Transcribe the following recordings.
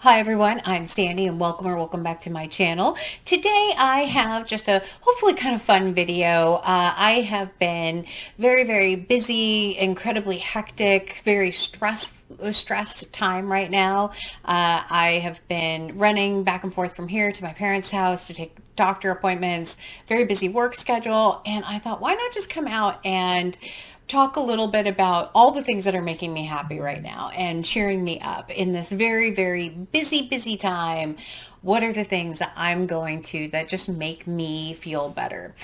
Hi everyone, I'm Sandy and welcome back to my channel. Today I have just a hopefully kind of fun video. I have been very busy, incredibly hectic, very stressed time right now. I have been running back and forth from here to my parents' house to take doctor appointments, very busy work schedule, and I thought, why not just come out and talk a little bit about all the things that are making me happy right now and cheering me up in this very busy time. What are the things that I'm going to that just make me feel better?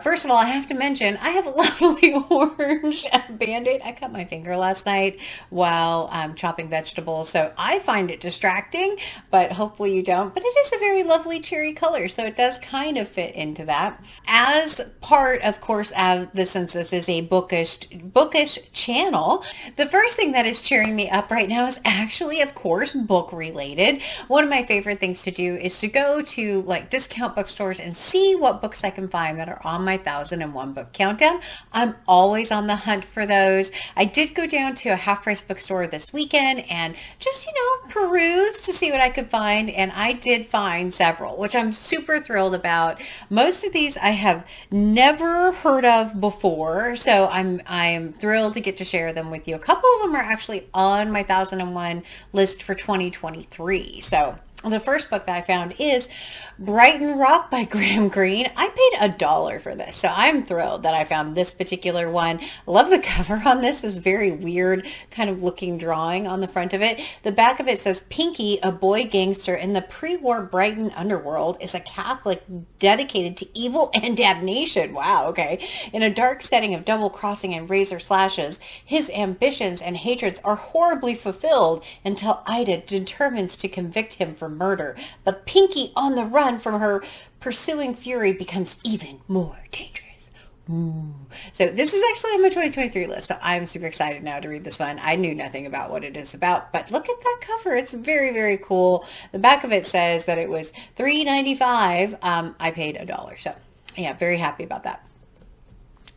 First of all, I have to mention I have a lovely orange Band-Aid. I cut my finger last night while chopping vegetables, so I find it distracting, but hopefully you don't. But it is a very lovely cherry color, so it does kind of fit into that. As part, of course, of the since this is a bookish channel, the first thing that is cheering me up right now is actually, of course, book related. One of my favorite things to do is to go to like discount bookstores and see what books I can find that are on my 1001 book countdown. I'm always on the hunt for those. I did go down to a half-price bookstore this weekend and just, peruse to see what I could find, and I did find several, which I'm super thrilled about. Most of these I have never heard of before, so I'm thrilled to get to share them with you. A couple of them are actually on my 1001 list for 2023. So the first book that I found is Brighton Rock by Graham Greene. I paid $1 for this, so I'm thrilled that I found this particular one. I love the cover on this. This very weird kind of looking drawing on the front of it. The back of it says, Pinky, a boy gangster in the pre-war Brighton underworld, is a Catholic dedicated to evil and damnation. Wow, okay. In a dark setting of double crossing and razor slashes, his ambitions and hatreds are horribly fulfilled until Ida determines to convict him for murder. But Pinky, on the run from her pursuing fury, becomes even more dangerous. Ooh. So this is actually on my 2023 list, so I'm super excited now to read this one. I knew nothing about what it is about, but look at that cover. It's very cool. The back of it says that it was $3.95. I paid $1, so yeah, very happy about that.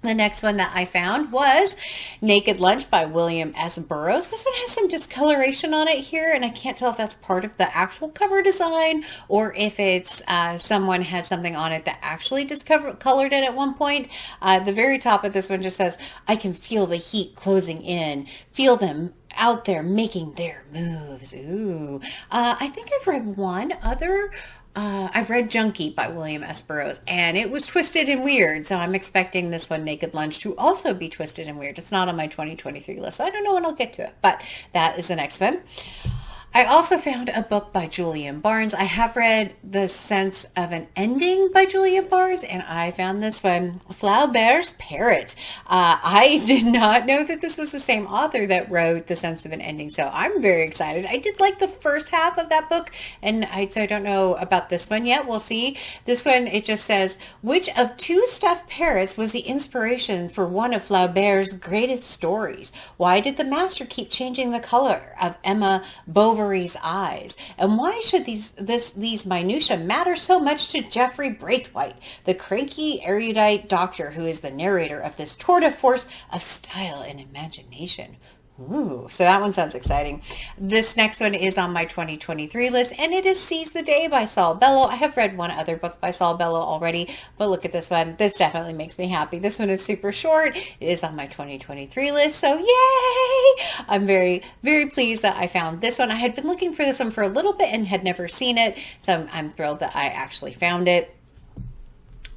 The next one that I found was Naked Lunch by William S. Burroughs. This one has some discoloration on it here, and I can't tell if that's part of the actual cover design or if it's someone had something on it that actually discolored it at one point. The very top of this one just says, I can feel the heat closing in, feel them out there making their moves. Ooh. I think I've read one other I've read Junkie by William S. Burroughs, and it was twisted and weird, so I'm expecting this one, Naked Lunch, to also be twisted and weird. It's not on my 2023 list, so I don't know when I'll get to it, but that is the next one. I also found a book by Julian Barnes. I have read The Sense of an Ending by Julian Barnes, and I found this one, Flaubert's Parrot. I did not know that this was the same author that wrote The Sense of an Ending, so I'm very excited. I did like the first half of that book, and so I don't know about this one yet. We'll see. This one, it just says, which of two stuffed parrots was the inspiration for one of Flaubert's greatest stories? Why did the master keep changing the color of Emma Bovary's eyes? And why should these minutiae matter so much to Geoffrey Braithwaite, the cranky erudite doctor who is the narrator of this tour de force of style and imagination? Ooh, so that one sounds exciting. This next one is on my 2023 list, and it is Seize the Day by Saul Bellow. I have read one other book by Saul Bellow already, but look at this one. This definitely makes me happy. This one is super short. It is on my 2023 list, so yay! I'm very pleased that I found this one. I had been looking for this one for a little bit and had never seen it, so I'm thrilled that I actually found it.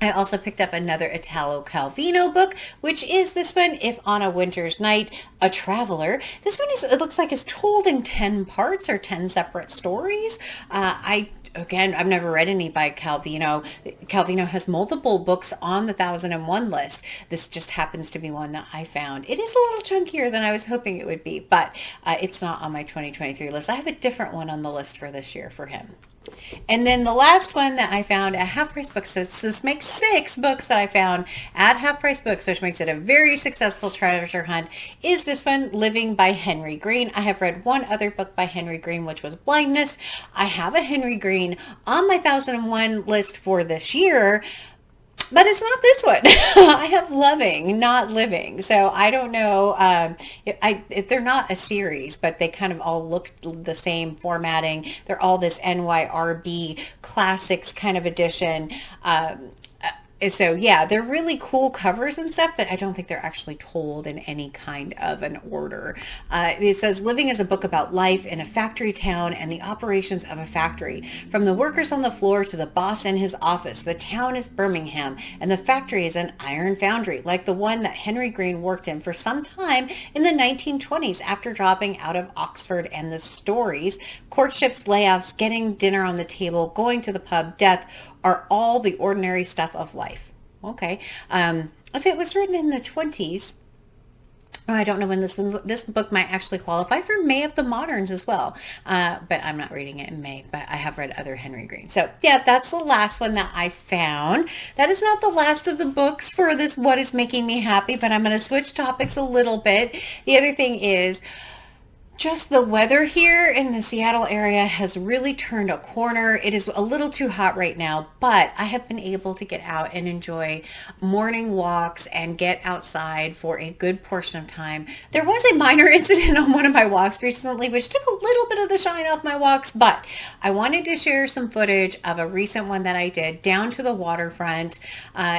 I also picked up another Italo Calvino book, which is this one, If on a Winter's Night, A Traveler. This one it looks like it's told in 10 parts or 10 separate stories. Again, I've never read any by Calvino. Calvino has multiple books on the 1001 list. This just happens to be one that I found. It is a little chunkier than I was hoping it would be, but it's not on my 2023 list. I have a different one on the list for this year for him. And then the last one that I found at Half Price Books, so this makes 6 books that I found at Half Price Books, which makes it a very successful treasure hunt, is this one, Living by Henry Green. I have read one other book by Henry Green, which was Blindness. I have a Henry Green on my 1001 list for this year. But it's not this one. I have Loving, not Living. So I don't know. They're not a series, but they kind of all look the same formatting. They're all this NYRB classics kind of edition. So yeah, they're really cool covers and stuff, but I don't think they're actually told in any kind of an order. It says Living is a book about life in a factory town and the operations of a factory. From the workers on the floor to the boss in his office, the town is Birmingham and the factory is an iron foundry, like the one that Henry Green worked in for some time in the 1920s after dropping out of Oxford. And the stories, courtships, layoffs, getting dinner on the table, going to the pub, death, are all the ordinary stuff of life. Okay. If it was written in the 20s, I don't know when this book might actually qualify for May of the Moderns as well. But I'm not reading it in May, but I have read other Henry Green. So yeah, that's the last one that I found. That is not the last of the books for this What Is Making Me Happy, but I'm going to switch topics a little bit. The other thing is, just the weather here in the Seattle area has really turned a corner. It is a little too hot right now, but I have been able to get out and enjoy morning walks and get outside for a good portion of time. There was a minor incident on one of my walks recently, which took a little bit of the shine off my walks, but I wanted to share some footage of a recent one that I did down to the waterfront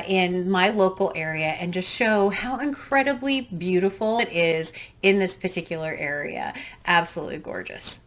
in my local area and just show how incredibly beautiful it is in this particular area. Absolutely gorgeous.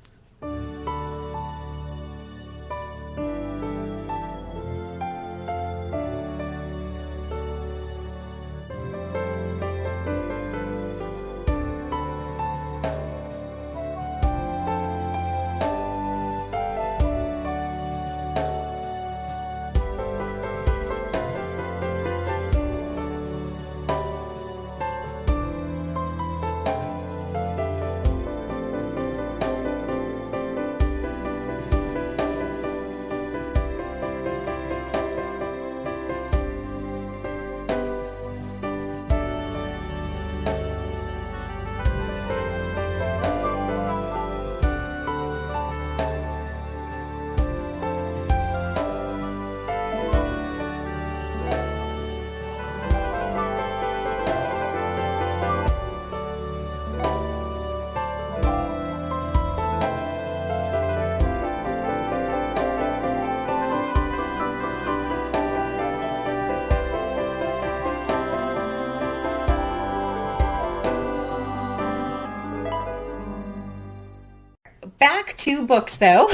Back to books though,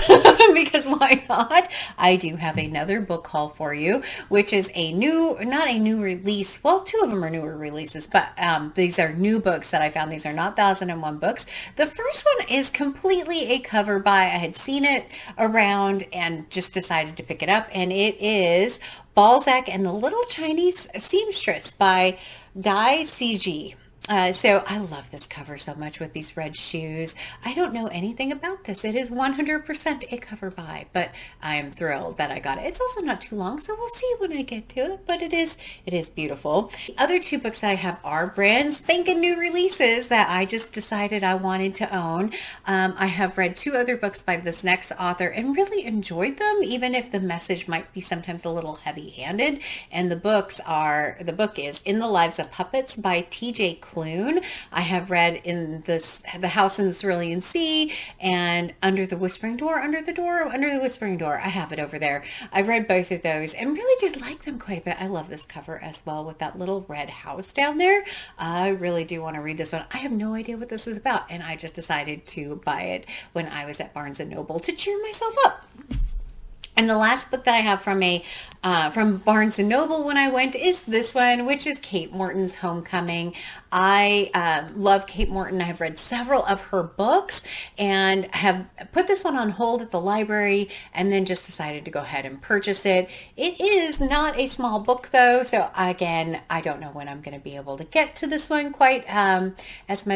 because why not? I do have another book haul for you, which is not a new release. Well, two of them are newer releases, but these are new books that I found. These are not 1001 books. The first one is completely a cover by, I had seen it around and just decided to pick it up, and it is Balzac and the Little Chinese Seamstress by Dai CG. So I love this cover so much with these red shoes. I don't know anything about this. It is 100% a cover buy, but I'm thrilled that I got it. It's also not too long, so we'll see when I get to it, but it is beautiful. The other two books that I have are brand spanking new releases that I just decided I wanted to own. I have read two other books by this next author and really enjoyed them, even if the message might be sometimes a little heavy-handed. And the book is In the Lives of Puppets by T.J. Clune. I have read The House in the Cerulean Sea and Under the Whispering Door. Under the Whispering Door. I have it over there. I've read both of those and really did like them quite a bit. I love this cover as well with that little red house down there. I really do want to read this one. I have no idea what this is about, and I just decided to buy it when I was at Barnes & Noble to cheer myself up. And the last book that I have from Barnes & Noble when I went is this one, which is Kate Morton's Homecoming. I love Kate Morton. I have read several of her books and have put this one on hold at the library and then just decided to go ahead and purchase it. It is not a small book though, so again, I don't know when I'm going to be able to get to this one quite as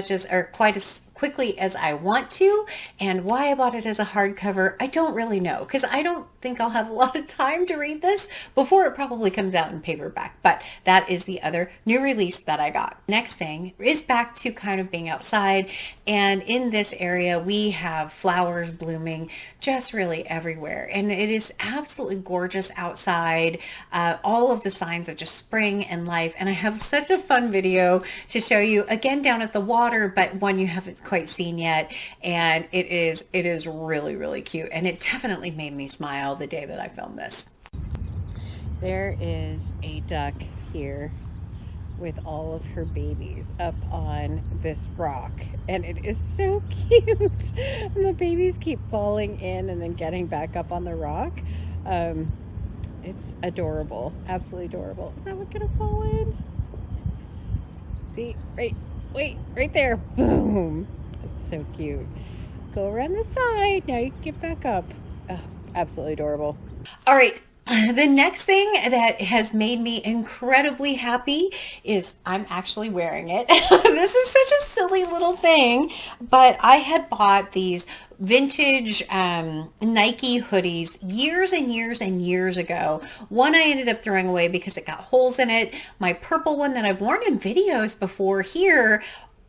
quickly as I want to. And why I bought it as a hardcover, I don't really know, because I don't think I'll have a lot of time to read this before it probably comes out in paperback. But that is the other new release that I got. Next thing is back to kind of being outside, and in this area we have flowers blooming just really everywhere, and it is absolutely gorgeous outside. All of the signs of just spring and life, and I have such a fun video to show you, again down at the water, but one you haven't quite seen yet, and it is really cute, and it definitely made me smile the day that I filmed this. There is a duck here with all of her babies up on this rock, and it is so cute. And the babies keep falling in and then getting back up on the rock. It's adorable, absolutely adorable. Is that one gonna fall in? See, right there, boom. That's so cute. Go around the side, now you can get back up. Oh, absolutely adorable. All right. The next thing that has made me incredibly happy is I'm actually wearing it. This is such a silly little thing, but I had bought these vintage Nike hoodies years and years ago. One I ended up throwing away because it got holes in it. My purple one that I've worn in videos before here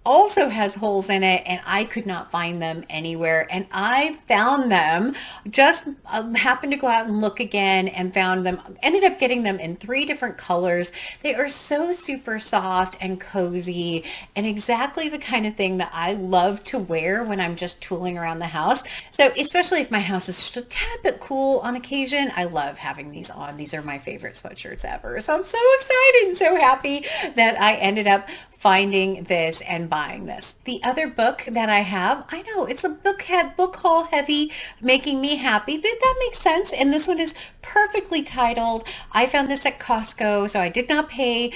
also has holes in it, and I could not find them anywhere, and I found them, just happened to go out and look again and found them, ended up getting them in 3 different colors. They are so super soft and cozy, and exactly the kind of thing that I love to wear when I'm just tooling around the house. So especially if my house is just a tad bit cool on occasion, I love having these on. These are my favorite sweatshirts ever. So I'm so excited and so happy that I ended up finding this and buying this. The other book that I have, I know it's a book haul heavy, making me happy, but that makes sense. And this one is perfectly titled. I found this at Costco, so I did not pay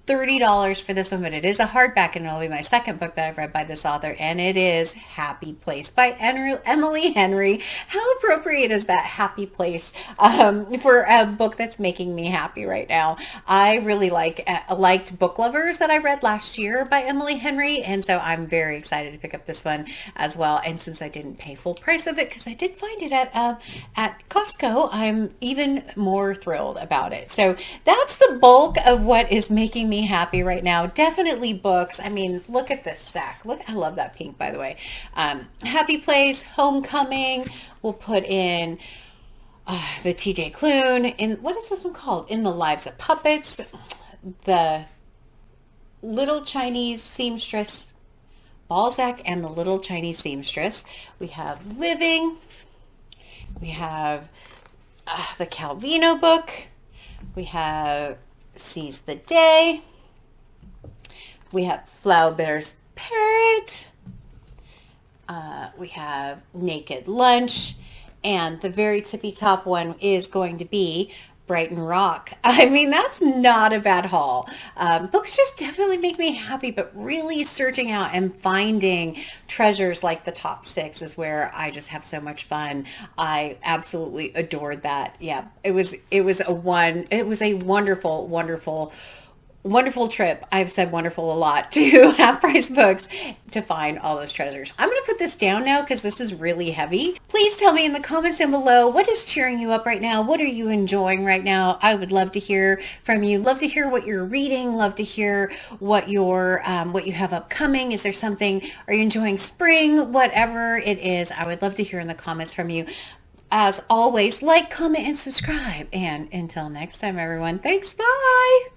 $30 for this one, but it is a hardback, and it'll be my second book that I've read by this author, and it is Happy Place by Emily Henry. How appropriate is that, Happy Place, for a book that's making me happy right now. I really liked Book Lovers that I read last year by Emily Henry, and so I'm very excited to pick up this one as well. And since I didn't pay full price of it, because I did find it at Costco, I'm even more thrilled about it. So that's the bulk of what is making me happy right now. Definitely books. I mean, look at this stack. Look, I love that pink, by the way. Happy Place, Homecoming. We'll put in the TJ Klune. In, what is this one called? In the Lives of Puppets. The Little Chinese Seamstress. Balzac and the Little Chinese Seamstress. We have Living. We have the Calvino book. We have Seize the Day. We have Flaubirt's Parrot. We have Naked Lunch. And the very tippy top one is going to be Brighton Rock. I mean, that's not a bad haul. Books just definitely make me happy, but really searching out and finding treasures like the top 6 is where I just have so much fun. I absolutely adored that. Yeah, it was a wonderful trip. I've said wonderful a lot to Half Price Books to find all those treasures. I'm going to put this down now because this is really heavy. Please tell me in the comments down below, what is cheering you up right now? What are you enjoying right now? I would love to hear from you. Love to hear what you're reading. Love to hear what you have upcoming. Is there something, are you enjoying spring? Whatever it is, I would love to hear in the comments from you. As always, like, comment, and subscribe. And until next time, everyone, thanks. Bye.